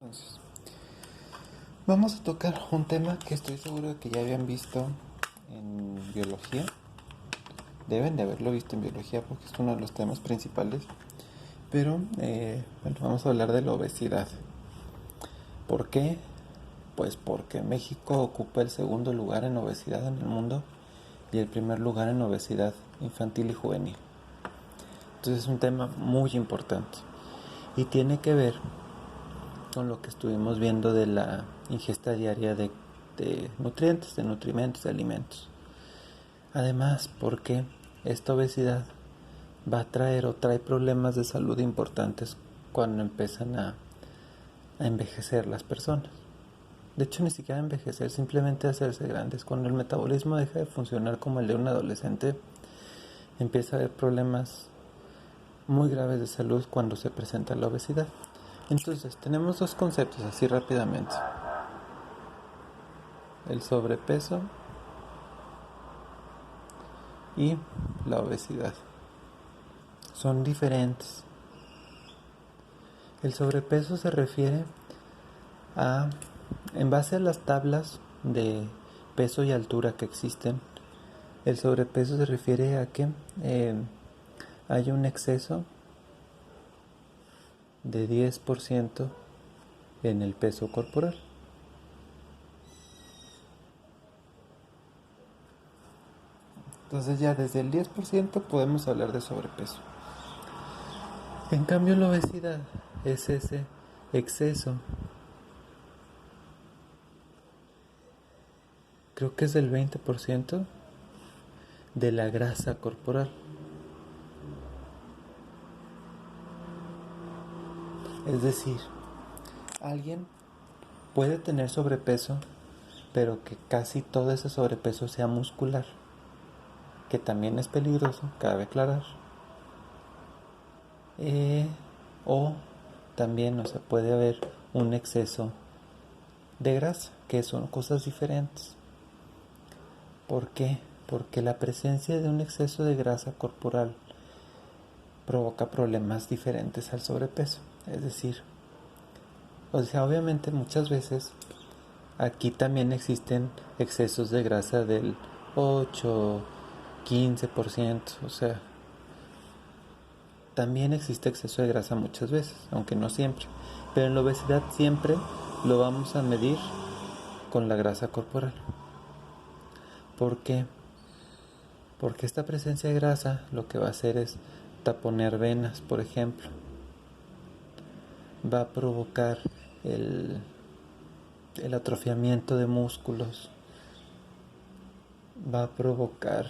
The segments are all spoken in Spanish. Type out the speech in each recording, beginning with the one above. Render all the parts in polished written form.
Entonces, vamos a tocar un tema que estoy seguro de que ya habían visto en biología. Deben de haberlo visto en biología porque es uno de los temas principales. Pero, vamos a hablar de la obesidad. ¿Por qué? Pues porque México ocupa el segundo lugar en obesidad en el mundo y el primer lugar en obesidad infantil y juvenil. Entonces es un tema muy importante y tiene que ver con lo que estuvimos viendo de la ingesta diaria de nutrientes, de nutrimentos, de alimentos. Además, porque esta obesidad va a traer o trae problemas de salud importantes cuando empiezan a envejecer las personas. De hecho, ni siquiera envejecer, simplemente hacerse grandes. Cuando el metabolismo deja de funcionar como el de un adolescente, empieza a haber problemas muy graves de salud cuando se presenta la obesidad. Entonces, tenemos dos conceptos así rápidamente: el sobrepeso y la obesidad. Son diferentes. El sobrepeso se refiere a, en base a las tablas de peso y altura que existen, el sobrepeso se refiere a que hay un exceso de 10% en el peso corporal. Entonces ya desde el 10% podemos hablar de sobrepeso. En cambio la obesidad es ese exceso, creo que es del 20% de la grasa corporal. Es decir, alguien puede tener sobrepeso, pero que casi todo ese sobrepeso sea muscular, que también es peligroso, cabe aclarar. O también, puede haber un exceso de grasa, que son cosas diferentes. ¿Por qué? Porque la presencia de un exceso de grasa corporal provoca problemas diferentes al sobrepeso. Es decir, obviamente muchas veces aquí también existen excesos de grasa del 8, 15%, también existe exceso de grasa muchas veces, aunque no siempre. Pero en la obesidad siempre lo vamos a medir con la grasa corporal. ¿Por qué? Porque esta presencia de grasa lo que va a hacer es taponear venas, por ejemplo. Va a provocar el atrofiamiento de músculos. Va a provocar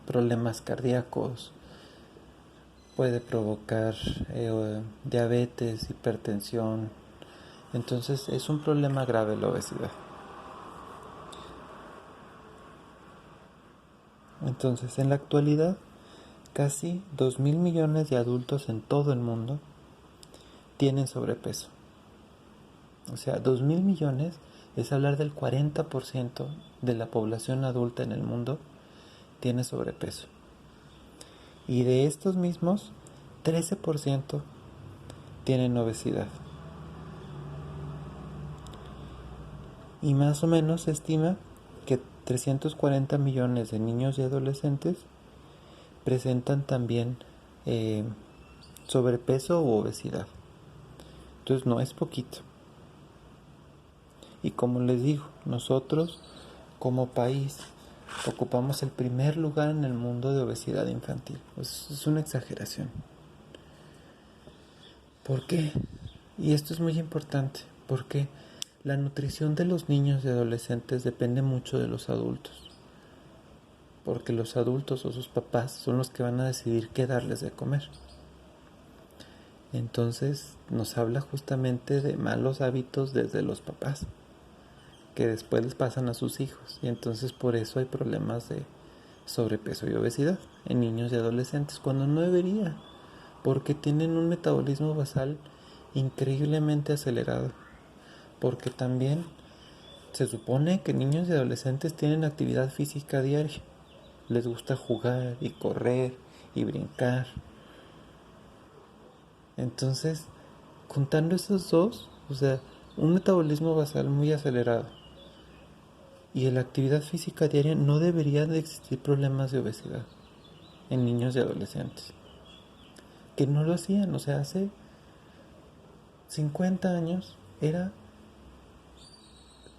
problemas cardíacos. Puede provocar diabetes, hipertensión. Entonces es un problema grave la obesidad. Entonces, en la actualidad, casi 2.000 millones de adultos en todo el mundo tienen sobrepeso. 2.000 millones es hablar del 40% de la población adulta en el mundo tiene sobrepeso. Y de estos mismos, 13% tienen obesidad. Y más o menos se estima que 340 millones de niños y adolescentes presentan también sobrepeso u obesidad. Entonces no es poquito. Y como les digo, nosotros como país ocupamos el primer lugar en el mundo de obesidad infantil. Es una exageración. ¿Por qué? Y esto es muy importante, porque la nutrición de los niños y adolescentes depende mucho de los adultos. Porque los adultos o sus papás son los que van a decidir qué darles de comer. Entonces nos habla justamente de malos hábitos desde los papás, que después les pasan a sus hijos. Y entonces por eso hay problemas de sobrepeso y obesidad en niños y adolescentes, cuando no debería, porque tienen un metabolismo basal increíblemente acelerado. Porque también se supone que niños y adolescentes tienen actividad física diaria. Les gusta jugar y correr y brincar. Entonces, juntando esos dos, O sea, un metabolismo basal muy acelerado. Y en la actividad física diaria no debería de existir problemas de obesidad en niños y adolescentes. Que no lo hacían, o sea, hace 50 años era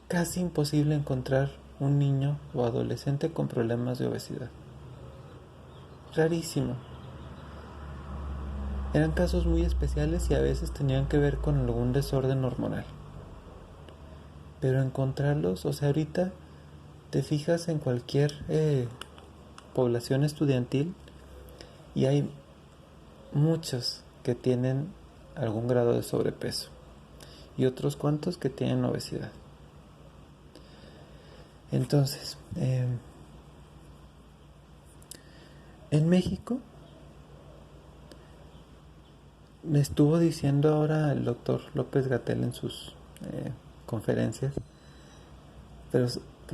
casi imposible encontrar un niño o adolescente con problemas de obesidad. Rarísimo. Eran casos muy especiales y a veces tenían que ver con algún desorden hormonal. Pero encontrarlos, o sea, ahorita te fijas en cualquier población estudiantil y hay muchos que tienen algún grado de sobrepeso y otros cuantos que tienen obesidad. Entonces, en México, me estuvo diciendo ahora el doctor López-Gatell en sus conferencias, pero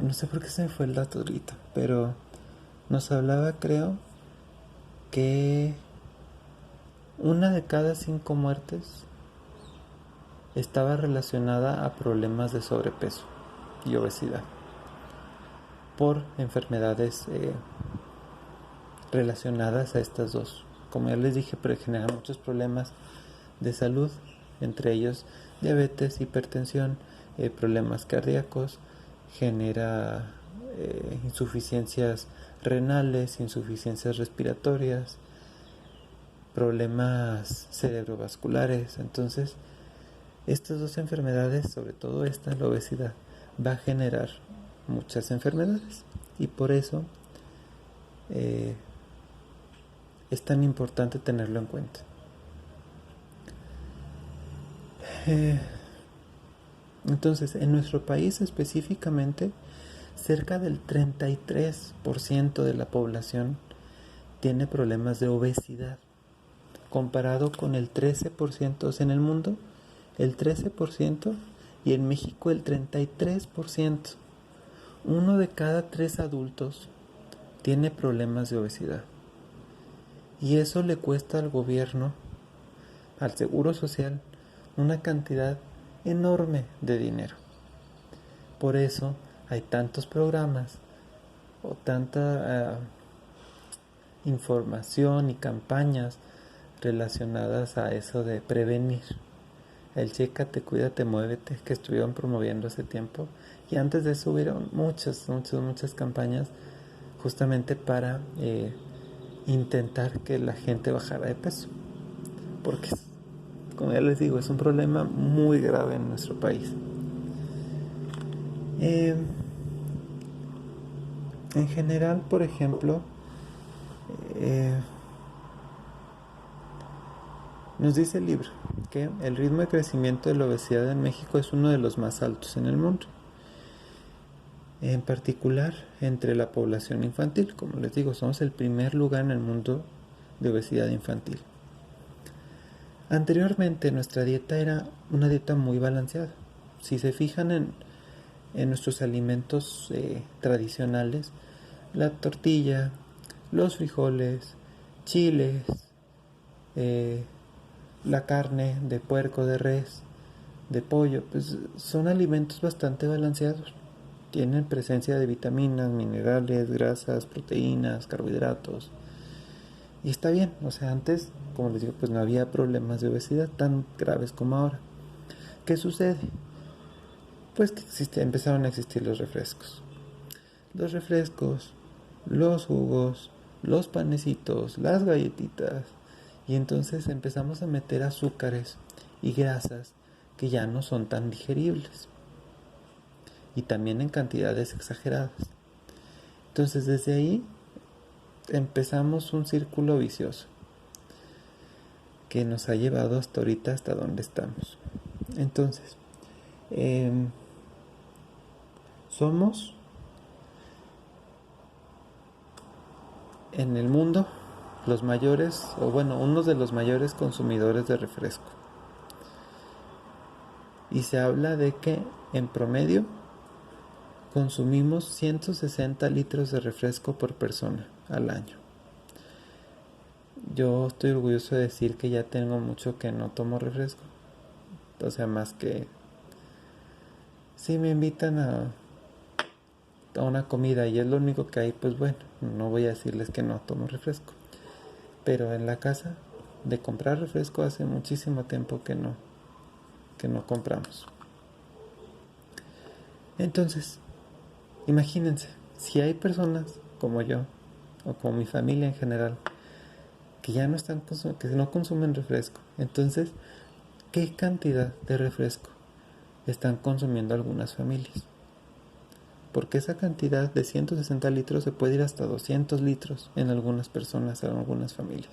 no sé por qué se me fue el dato ahorita, pero nos hablaba, creo, que 1 de cada 5 muertes estaba relacionada a problemas de sobrepeso y obesidad por enfermedades relacionadas a estas dos. Como ya les dije, pero generan muchos problemas de salud, entre ellos diabetes, hipertensión, problemas cardíacos, genera insuficiencias renales, insuficiencias respiratorias, problemas cerebrovasculares. Entonces, estas dos enfermedades, sobre todo esta, la obesidad, va a generar muchas enfermedades y por eso es tan importante tenerlo en cuenta. Entonces, en nuestro país específicamente, cerca del 33% de la población tiene problemas de obesidad, comparado con el 13%, o sea, en el mundo el 13% y en México el 33%. 1 de cada 3 adultos tiene problemas de obesidad. Y eso le cuesta al gobierno, al Seguro Social, una cantidad enorme de dinero. Por eso hay tantos programas o tanta información y campañas relacionadas a eso de prevenir. El Chécate, Cuídate, Muévete, que estuvieron promoviendo hace tiempo. Y antes de eso hubieron muchas campañas justamente para intentar que la gente bajara de peso. Porque, como ya les digo, es un problema muy grave en nuestro país. En general, por ejemplo, nos dice el libro que el ritmo de crecimiento de la obesidad en México es uno de los más altos en el mundo. En particular entre la población infantil. Como les digo, somos el primer lugar en el mundo de obesidad infantil. Anteriormente nuestra dieta era una dieta muy balanceada. Si se fijan en nuestros alimentos tradicionales, la tortilla, los frijoles, chiles, la carne de puerco, de res, de pollo, pues son alimentos bastante balanceados. Tienen presencia de vitaminas, minerales, grasas, proteínas, carbohidratos. Y está bien, o sea, antes, como les digo, pues no había problemas de obesidad tan graves como ahora. ¿Qué sucede? Pues que empezaron a existir los refrescos. Los refrescos, los jugos, los panecitos, las galletitas. Y entonces empezamos a meter azúcares y grasas que ya no son tan digeribles. Y también en cantidades exageradas. Entonces desde ahí empezamos un círculo vicioso que nos ha llevado hasta ahorita, hasta donde estamos. Entonces, somos en el mundo los mayores, o bueno, uno de los mayores consumidores de refresco. Y se habla de que en promedio consumimos 160 litros de refresco por persona al año. Yo estoy orgulloso de decir que ya tengo mucho que no tomo refresco. O sea, más que si me invitan a una comida y es lo único que hay, pues bueno, no voy a decirles que no tomo refresco. Pero en la casa, de comprar refresco hace muchísimo tiempo que no compramos. Entonces, imagínense, si hay personas como yo, o como mi familia en general, que ya no están que no consumen refresco, entonces, ¿qué cantidad de refresco están consumiendo algunas familias? Porque esa cantidad de 160 litros se puede ir hasta 200 litros en algunas personas, en algunas familias.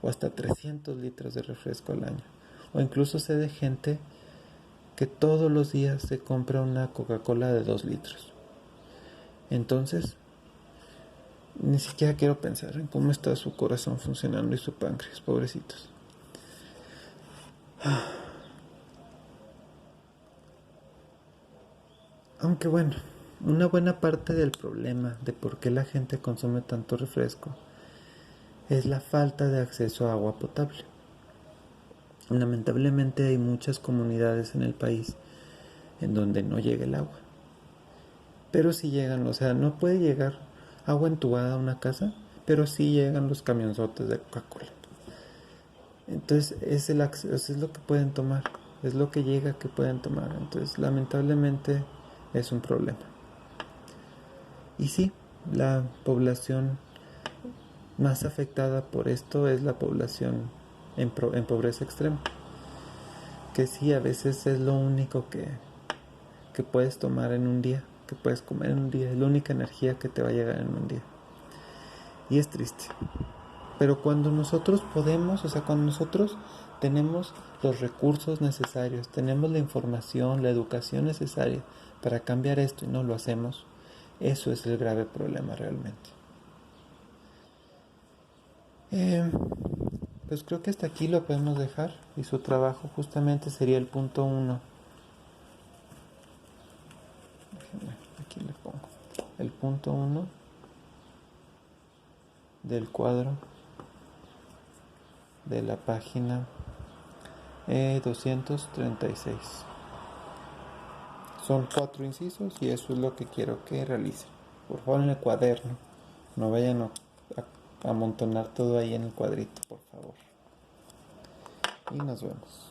O hasta 300 litros de refresco al año. O incluso sé de gente que todos los días se compra una Coca-Cola de 2 litros. Entonces, ni siquiera quiero pensar en cómo está su corazón funcionando y su páncreas, pobrecitos. Aunque bueno, una buena parte del problema de por qué la gente consume tanto refresco es la falta de acceso a agua potable. Lamentablemente hay muchas comunidades en el país en donde no llega el agua. Pero sí llegan, o sea, no puede llegar agua entubada a una casa, pero sí llegan los camionzotes de Coca-Cola. Entonces es el acceso, es lo que pueden tomar, es lo que llega que pueden tomar. Entonces lamentablemente es un problema. Y sí, la población más afectada por esto es la población en pobreza extrema. Que sí, a veces es lo único que puedes tomar en un día, que puedes comer en un día, es la única energía que te va a llegar en un día. Y es triste. Pero cuando nosotros podemos, o sea, cuando nosotros tenemos los recursos necesarios, tenemos la información, la educación necesaria para cambiar esto y no lo hacemos, eso es el grave problema realmente. Pues creo que hasta aquí lo podemos dejar y su trabajo justamente sería el punto 1. Aquí le pongo el punto 1 del cuadro de la página 236. Son 4 incisos y eso es lo que quiero que realicen. Por favor, en el cuaderno. No vayan a amontonar todo ahí en el cuadrito, por favor. Y nos vemos.